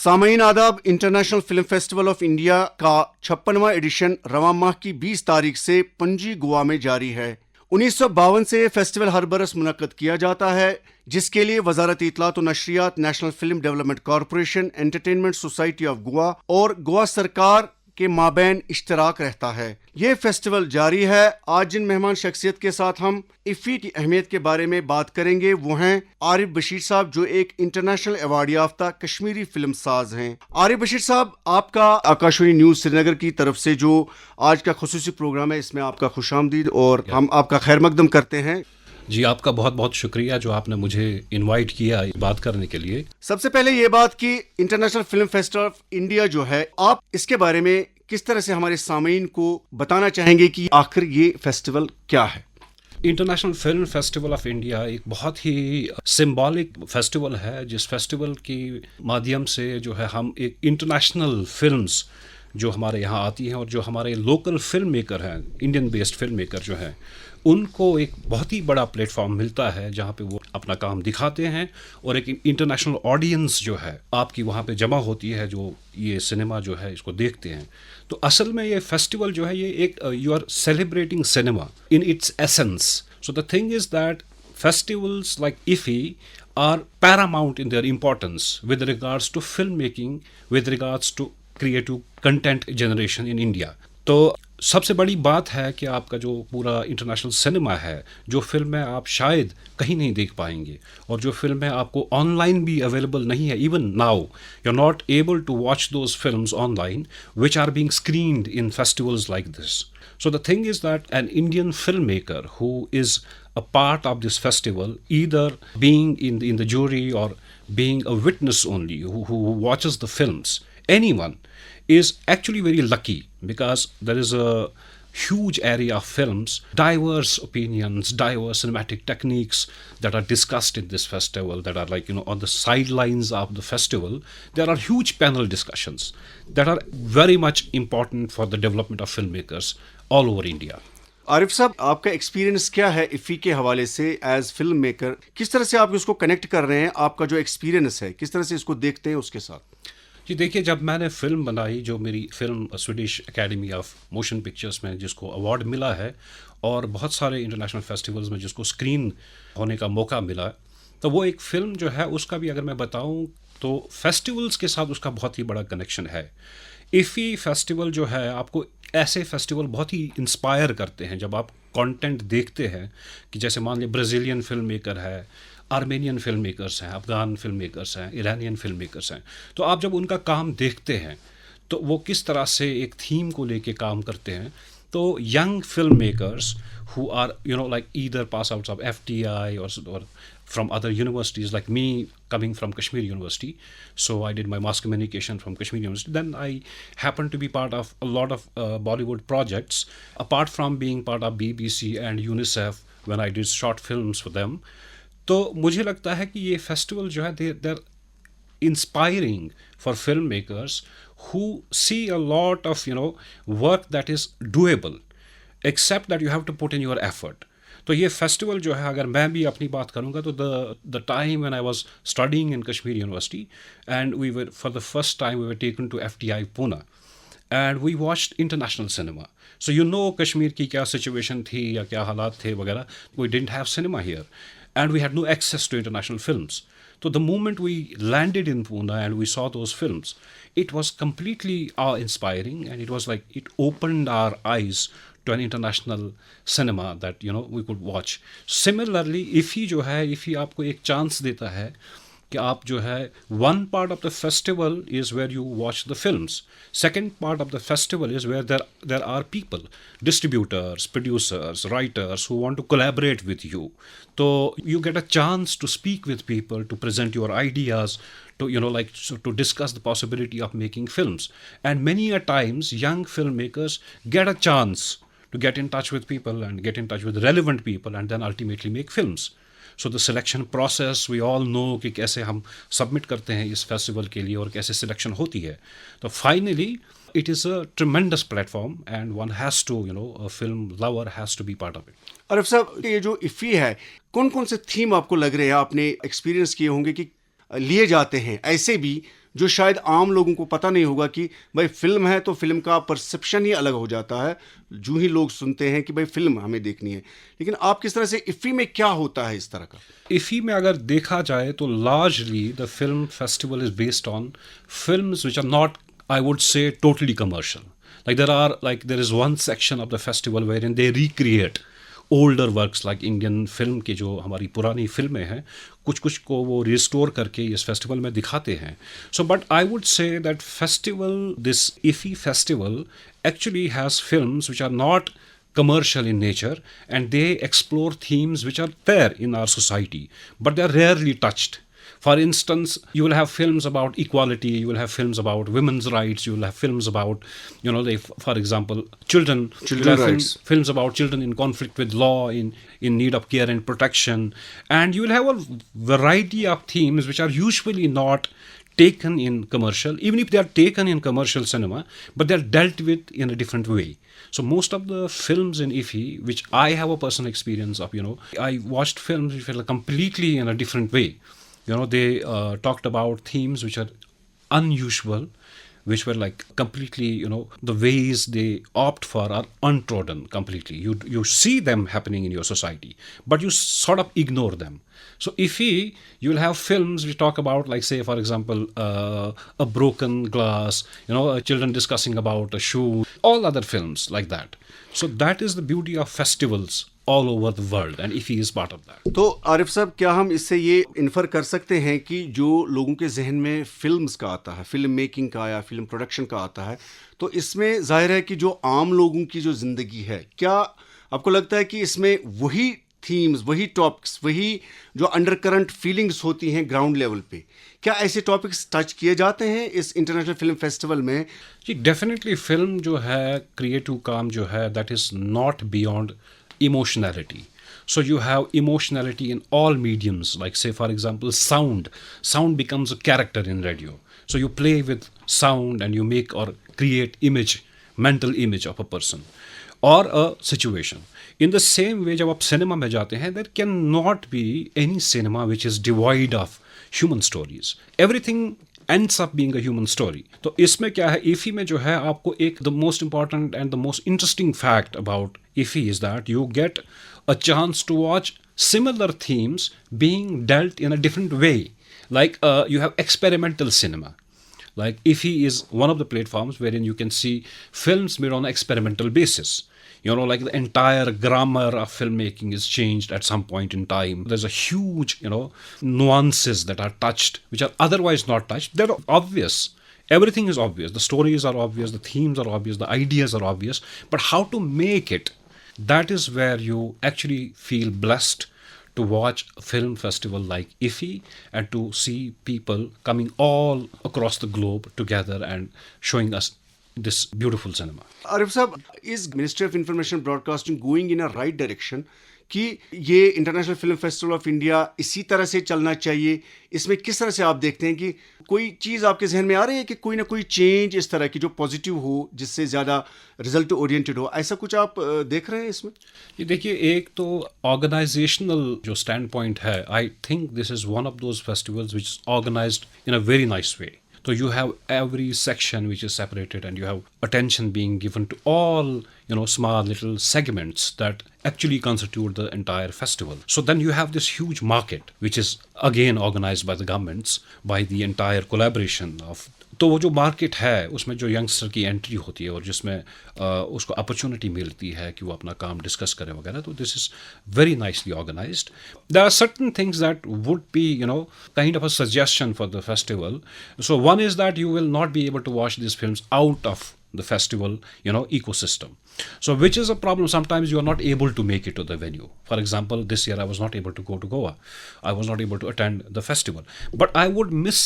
सामईन आदाब। International film festival of India का 56वां addition रवां माह की 20 तारीख से पणजी गोवा में जारी है। 1952 से ये फेस्टिवल हर बरस मुनक्कद किया जाता है, जिसके लिए वजारत इत्तलात व नशरियात, national film development corporation, entertainment society of Goa और गोवा सरकार के माबैन इश्तराक रहता है। ये फेस्टिवल जारी है। आज जिन मेहमान शख्सियत के साथ हम इफ़ी की अहमियत के बारे में बात करेंगे वो हैं आरिफ बशीर साहब, जो एक इंटरनेशनल अवार्ड याफ्ता कश्मीरी फिल्म साज हैं। आरिफ बशीर साहब, आपका आकाशवाणी न्यूज़ श्रीनगर की तरफ से जो आज का खुसूसी प्रोग्राम है, इसमें आपका खुशामदीद और हम आपका खैर मकदम करते हैं। जी, आपका बहुत बहुत शुक्रिया जो आपने मुझे इनवाइट किया बात करने के लिए। सबसे पहले ये बात कि international film festival of India जो है, आप इसके बारे में किस तरह से हमारे सामीन को बताना चाहेंगे कि आखिर ये फेस्टिवल क्या है? International film festival of India एक बहुत ही सिंबॉलिक फेस्टिवल है, जिस फेस्टिवल के माध्यम से जो है हम एक इंटरनेशनल फिल्म्स जो हमारे यहाँ आती हैं और जो हमारे लोकल फिल्म मेकर हैं, इंडियन बेस्ड फिल्म मेकर जो हैं, उनको एक बहुत ही बड़ा प्लेटफॉर्म मिलता है जहाँ पे वो अपना काम दिखाते हैं और एक इंटरनेशनल ऑडियंस जो है आपकी वहाँ पे जमा होती है, जो ये सिनेमा जो है इसको देखते हैं। तो असल में ये फेस्टिवल जो है ये एक you are celebrating cinema in its essence. So the thing is that festivals like IFFI are paramount in their importance with regards to filmmaking, with regards to creative content generation in India. तो सबसे बड़ी बात है कि आपका जो पूरा international cinema है, जो फिल्में आप शायद कहीं नहीं देख पाएंगे और जो फिल्में आपको ऑनलाइन भी अवेलेबल नहीं है, even now you are not able to watch those films online which are being screened in festivals like this. So the thing is that an Indian filmmaker who is a part of this festival, either being in the jury or being a witness only, who watches the films, anyone is actually very lucky, because there is a huge area of films, diverse opinions, diverse cinematic techniques that are discussed in this festival, that are like, on the sidelines of the festival. There are huge panel discussions that are very much important for the development of filmmakers all over India. Arif साहब, आपका experience क्या है इफ़ी के हवाले से as film maker? किस तरह से आप इसको कनेक्ट कर रहे हैं? आपका जो एक्सपीरियंस है, किस तरह से इसको देखते हैं उसके साथ? जी देखिए, जब मैंने फ़िल्म बनाई, जो मेरी film Swedish academy of motion pictures में जिसको अवार्ड मिला है और बहुत सारे इंटरनेशनल फेस्टिवल्स में जिसको स्क्रीन होने का मौका मिला, तो वो एक फ़िल्म जो है उसका भी अगर मैं बताऊं तो फेस्टिवल्स के साथ उसका बहुत ही बड़ा कनेक्शन है। इफ़ी फेस्टिवल जो है, आपको ऐसे फेस्टिवल बहुत ही इंस्पायर करते हैं जब आप कंटेंट देखते हैं कि जैसे मान लीजिए ब्राज़ीलियन फिल्म मेकर है, आर्मेनियन फिल्म मेकर्स हैं, अफ़गान फिल्म मेकर्स हैं, ईरानियन फिल्म मेकर्स हैं, तो आप जब उनका काम देखते हैं तो वो किस तरह से एक थीम को लेके काम करते हैं। तो young film makers who are like either pass outs of FTI or from other universities, like me coming from Kashmir University, so I did my mass communication from Kashmir University. Then I happened to be part of a lot of Bollywood projects, apart from being part of BBC and UNICEF when I did short films for them. तो मुझे लगता है कि ये festival जो है they're inspiring for filmmakers who see a lot of work that is doable, except that you have to put in your effort. तो ये फेस्टिवल जो है, अगर मैं भी अपनी बात करूँगा तो the time when I was studying in Kashmir University and we were for the first time we were taken to FTI Pune and we watched international cinema. So Kashmir की क्या सिचुएशन थी या क्या हालात थे वगैरह. We didn't have cinema here and we had no access to international films. So the moment we landed in Pune and we saw those films, it was completely awe-inspiring, and it was like it opened our eyes to an international cinema that we could watch. Similarly, IFFI आपको एक chance देता है कि आप जो है, one part of the festival is where you watch the films. Second part of the festival is where there are people, distributors, producers, writers who want to collaborate with you. So you get a chance to speak with people, to present your ideas, to to discuss the possibility of making films. And many a times young filmmakers get a chance to get in touch with people and get in touch with relevant people and then ultimately make films. So the selection process, we all know कि कैसे हम submit करते हैं इस festival के लिए और कैसे सिलेक्शन होती है. तो finally it is a tremendous platform and one has to, a film lover has to be part of it. Arif साहब, ये जो इफ़ी है, कौन कौन से थीम आपको लग रहे हैं, आपने एक्सपीरियंस किए होंगे कि लिए जाते हैं ऐसे भी जो शायद आम लोगों को पता नहीं होगा कि भाई फिल्म है तो फिल्म का परसेप्शन ही अलग हो जाता है जो ही लोग सुनते हैं कि भाई फिल्म हमें देखनी है। लेकिन आप किस तरह से इफ़ी में क्या होता है इस तरह का? इफ़ी में अगर देखा जाए तो largely the film festival is based on films which are not, I would say, totally commercial. There is one section of the festival wherein they recreate older works like Indian film की जो हमारी पुरानी फिल्में हैं कुछ कुछ को वो रिस्टोर करके इस फेस्टिवल में दिखाते हैं. So but I would say that this IFFI festival actually has films which are not commercial in nature, and they explore themes which are there in our society but they are rarely touched. For instance, you will have films about equality, you will have films about women's rights, you will have films about, for example, children. You will have rights. Films about children in conflict with law, in need of care and protection. And you will have a variety of themes which are usually not taken in commercial, even if they are taken in commercial cinema, but they are dealt with in a different way. So most of the films in IFFI, which I have a personal experience of, I watched films which were completely in a different way. They talked about themes which are unusual, which were like completely, the ways they opt for are untrodden completely. You see them happening in your society, but you sort of ignore them. So if you will have films which talk about, like, say, for example, a broken glass, children discussing about a shoe, all other films like that. So that is the beauty of festivals all over the world, and IFFI is part of that. तो आरिफ साहब, क्या हम इससे ये infer कर सकते हैं कि जो लोगों के जहन में फिल्म्स का आता है, फिल्म मेकिंग का या फिल्म प्रोडक्शन का आता है, तो इसमें जाहिर है कि जो आम लोगों की जो ज़िंदगी है, क्या आपको लगता है कि इसमें वही थीम्स, वही टॉपिक्स, वही जो अंडर करंट फीलिंग्स होती हैं ग्राउंड लेवल पे, क्या ऐसे टॉपिक्स टच किए जाते हैं इस इंटरनेशनल फिल्म फेस्टिवल में? जी, डेफिनेटली फिल्म जो है, क्रिएटिव काम जो है, that is not beyond emotionality. So you have emotionality in all mediums, like, say, for example, sound becomes a character in radio. So you play with sound and you make or create mental image of a person or a situation. In the same way, जब आप cinema में जाते हैं, there cannot be any cinema which is devoid of human stories. Everything ends up being a human story. तो इसमें क्या है, IFFI में जो है, आपको एक the most important and the most interesting fact about IFFI is that you get a chance to watch similar themes being dealt in a different way. Like you have experimental cinema. Like IFFI is one of the platforms wherein you can see films made on an experimental basis. Like the entire grammar of filmmaking is changed at some point in time. There's a huge, nuances that are touched, which are otherwise not touched. They're obvious. Everything is obvious. The stories are obvious, the themes are obvious, the ideas are obvious. But how to make it, that is where you actually feel blessed to watch a film festival like IFFI and to see people coming all across the globe together and showing us this beautiful cinema. Arif साहब, is ministry of information broadcasting going in a right direction कि ये international film festival of India इसी तरह से चलना चाहिए? इसमें किस तरह से आप देखते हैं कि कोई चीज़ आपके जहन में आ रही है कि कोई ना कोई चेंज इस तरह की जो पॉजिटिव हो, जिससे ज़्यादा रिजल्ट ओरिएंटेड हो, ऐसा कुछ आप देख रहे हैं इसमें? ये देखिए, एक तो ऑर्गेनाइजेशनल जो स्टैंड पॉइंट है, I think this is one of those festivals which is organised in a very nice way. So you have every section which is separated and you have attention being given to all, small little segments that actually constitute the entire festival. So then you have this huge market which is again organized by the governments, by the entire collaboration of. तो वो जो market है उसमें जो youngster की entry होती है और जिसमें उसको अपॉर्चुनिटी मिलती है कि वो अपना काम डिस्कस करे वगैरह, तो this is very nicely organised. There are certain things that would be kind of a suggestion for the festival. So one is that you will not be able to watch this films out of the festival ecosystem. So which is a problem. Sometimes you are not able to make it to the venue. For example, this year I was not able to go to Goa. I was not able to attend the festival, but I would miss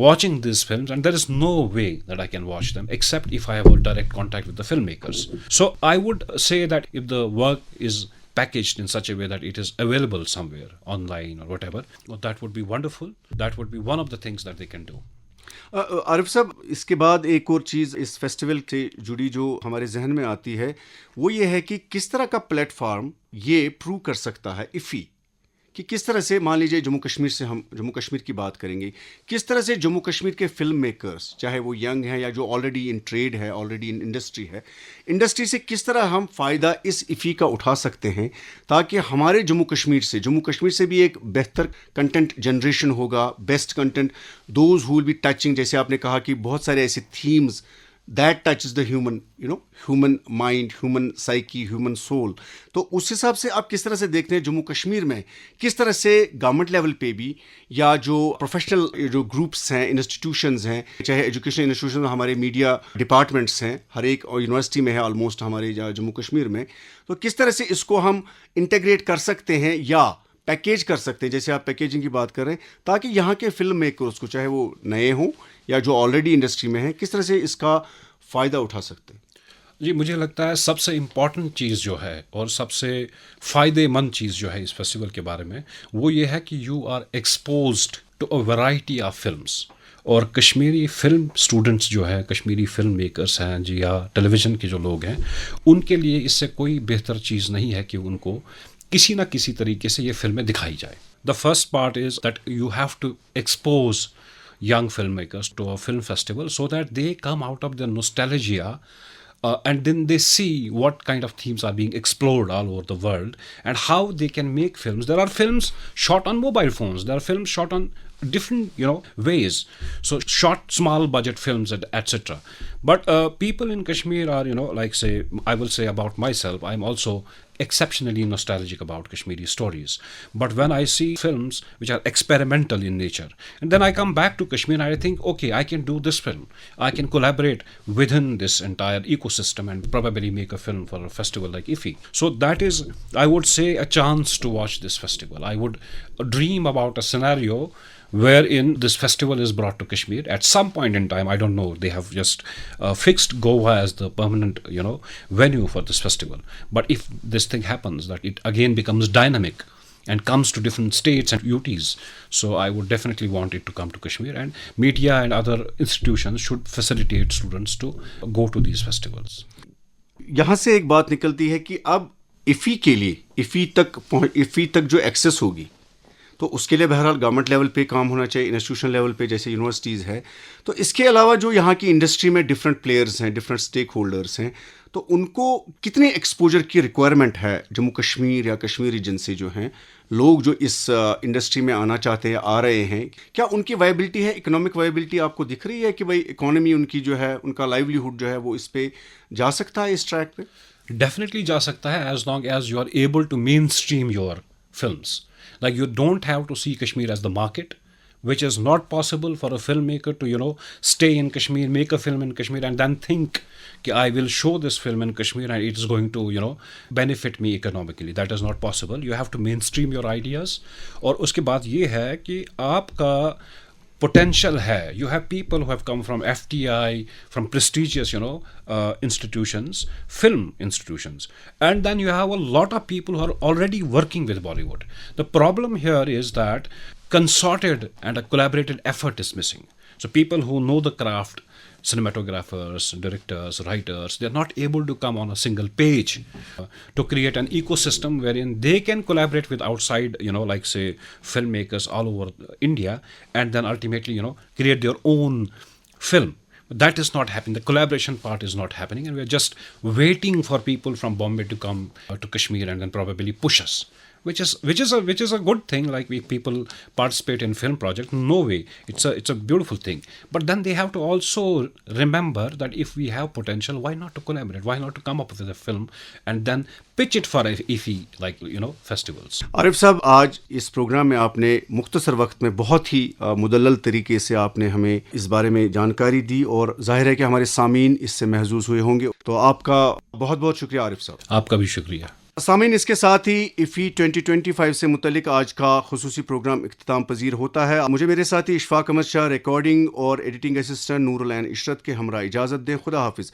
watching these films, and there is no way that I can watch them except if I have a direct contact with the filmmakers. So I would say that if the work is packaged in such a way that it is available somewhere online or whatever, well, that would be wonderful. That would be one of the things that they can do. Arif साहब, इसके बाद एक और चीज़ इस festival से जुड़ी जो हमारे जहन में आती है वो ये है कि किस तरह का प्लेटफॉर्म ये प्रूव कर सकता है IFFI कि किस तरह से, मान लीजिए जम्मू कश्मीर से हम जम्मू कश्मीर की बात करेंगे, किस तरह से जम्मू कश्मीर के फिल्म मेकर्स, चाहे वो यंग हैं या जो ऑलरेडी इन ट्रेड है, ऑलरेडी इन इंडस्ट्री है, इंडस्ट्री से किस तरह हम फ़ायदा इस इफ़ी का उठा सकते हैं ताकि हमारे जम्मू कश्मीर से भी एक बेहतर कंटेंट जनरेशन होगा, best content, those who will be touching, जैसे आपने कहा कि बहुत सारे ऐसे themes that touches the human mind, human psyche, human soul. तो उस हिसाब से आप किस तरह से देखते हैं जम्मू कश्मीर में किस तरह से गवर्नमेंट लेवल पे भी या जो प्रोफेशनल जो ग्रुप्स हैं, इंस्टीट्यूशंस हैं, चाहे एजुकेशन इंस्टीट्यूशन, हमारे मीडिया डिपार्टमेंट्स हैं, हर एक यूनिवर्सिटी में है ऑलमोस्ट हमारे जम्मू कश्मीर में, तो किस तरह से इसको हम इंटीग्रेट कर सकते हैं या पैकेज कर सकते हैं, जैसे आप पैकेजिंग की बात कर रहे हैं, ताकि यहाँ के फिल्म मेकर्स को, चाहे वो नए हों या जो ऑलरेडी इंडस्ट्री में हैं, किस तरह से इसका फ़ायदा उठा सकते हैं। जी, मुझे लगता है सबसे इम्पॉर्टेंट चीज़ जो है और सबसे फ़ायदेमंद चीज़ जो है इस फेस्टिवल के बारे में, वो ये है कि you are exposed to a variety of films. और कश्मीरी फ़िल्म स्टूडेंट्स जो है, कश्मीरी फ़िल्म मेकर्स हैं जी, या टेलीविज़न के जो लोग हैं, उनके लिए इससे कोई बेहतर चीज़ नहीं है कि उनको किसी ना किसी तरीके से ये फिल्में दिखाई जाए। The first part is that you have to expose young filmmakers to a film festival so that they come out of their nostalgia, and then they see what kind of themes are being explored all over the world and how they can make films. There are films shot on mobile phones, there are films shot on different ways, so short small budget films, etc. But people in Kashmir are, like, say, I will say about myself, I'm also exceptionally nostalgic about Kashmiri stories. But when I see films which are experimental in nature, and then I come back to Kashmir and I think, okay, I can do this film. I can collaborate within this entire ecosystem and probably make a film for a festival like IFFI. So that is, I would say, a chance to watch this festival. I would dream about a scenario wherein this festival is brought to Kashmir at some point in time. I don't know, they have just fixed Goa as the permanent venue for this festival, but if this thing happens, that it again becomes dynamic and comes to different states and UTs, so I would definitely want it to come to Kashmir, and media and other institutions should facilitate students to go to these festivals. यहाँ से एक बात निकलती है कि अब इफ़ी के लिए, इफ़ी तक जो एक्सेस होगी, तो उसके लिए बहरहाल गवर्नमेंट लेवल पे काम होना चाहिए, इंस्टीट्यूशन लेवल पे जैसे यूनिवर्सिटीज़ है। तो इसके अलावा जो यहाँ की इंडस्ट्री में डिफरेंट प्लेयर्स हैं, डिफरेंट स्टेक होल्डर्स हैं, तो उनको कितने एक्सपोजर की रिक्वायरमेंट है जम्मू कश्मीर या कश्मीर रीजन से जो हैं लोग जो इस इंडस्ट्री में आना चाहते हैं, आ रहे हैं, क्या उनकी वायबिलिटी है, इकोनॉमिक वायबिलिटी आपको दिख रही है कि भाई इकोनॉमी उनकी जो है, उनका लाइवलीहुड जो है वो इस पे जा सकता है, इस ट्रैक पे? Definitely जा सकता है, as long as you are able to mainstream your films. Like, you don't have to see Kashmir as the market, which is not possible for a filmmaker to, stay in Kashmir, make a film in Kashmir, and then think, I will show this film in Kashmir and it is going to, benefit me economically. That is not possible. You have to mainstream your ideas. और उसके बाद ये है कि आपका potential है. You have people who have come from FTI, from prestigious, institutions, film institutions. And then you have a lot of people who are already working with Bollywood. The problem here is that concerted and a collaborated effort is missing. So people who know the craft, cinematographers, directors, writers, they're not able to come on a single page to create an ecosystem wherein they can collaborate with outside, like, say, filmmakers all over India, and then ultimately, create their own film. That is not happening. The collaboration part is not happening, and we're just waiting for people from Bombay to come to Kashmir and then probably push us. Which is a good thing. Like, we people participate in film project, no way, it's a beautiful thing. But then they have to also remember that if we have potential, why not to collaborate? Why not to come up with a film and then pitch it for IFFI, like, festivals. Arif साहब, आज इस programme में आपने मुख्तसर वक्त में बहुत ही मुदल्लल तरीके से आपने हमें इस बारे में जानकारी दी, और जाहिर है कि हमारे सामीन इससे महजूज हुए होंगे। तो आपका बहुत बहुत शुक्रिया आरिफ साहब। आपका भी शुक्रिया। सामीन, इसके साथ ही IFFI 2025 से मुतल्लिक आज का खुसूसी प्रोग्राम इख्तिताम पजीर होता है। मुझे मेरे साथी इशफाक अहमद शाह, रिकॉर्डिंग और एडिटिंग असिस्टेंट नूरुल ऐन इशरत के हमरा इजाज़त दें। खुदा हाफिज़।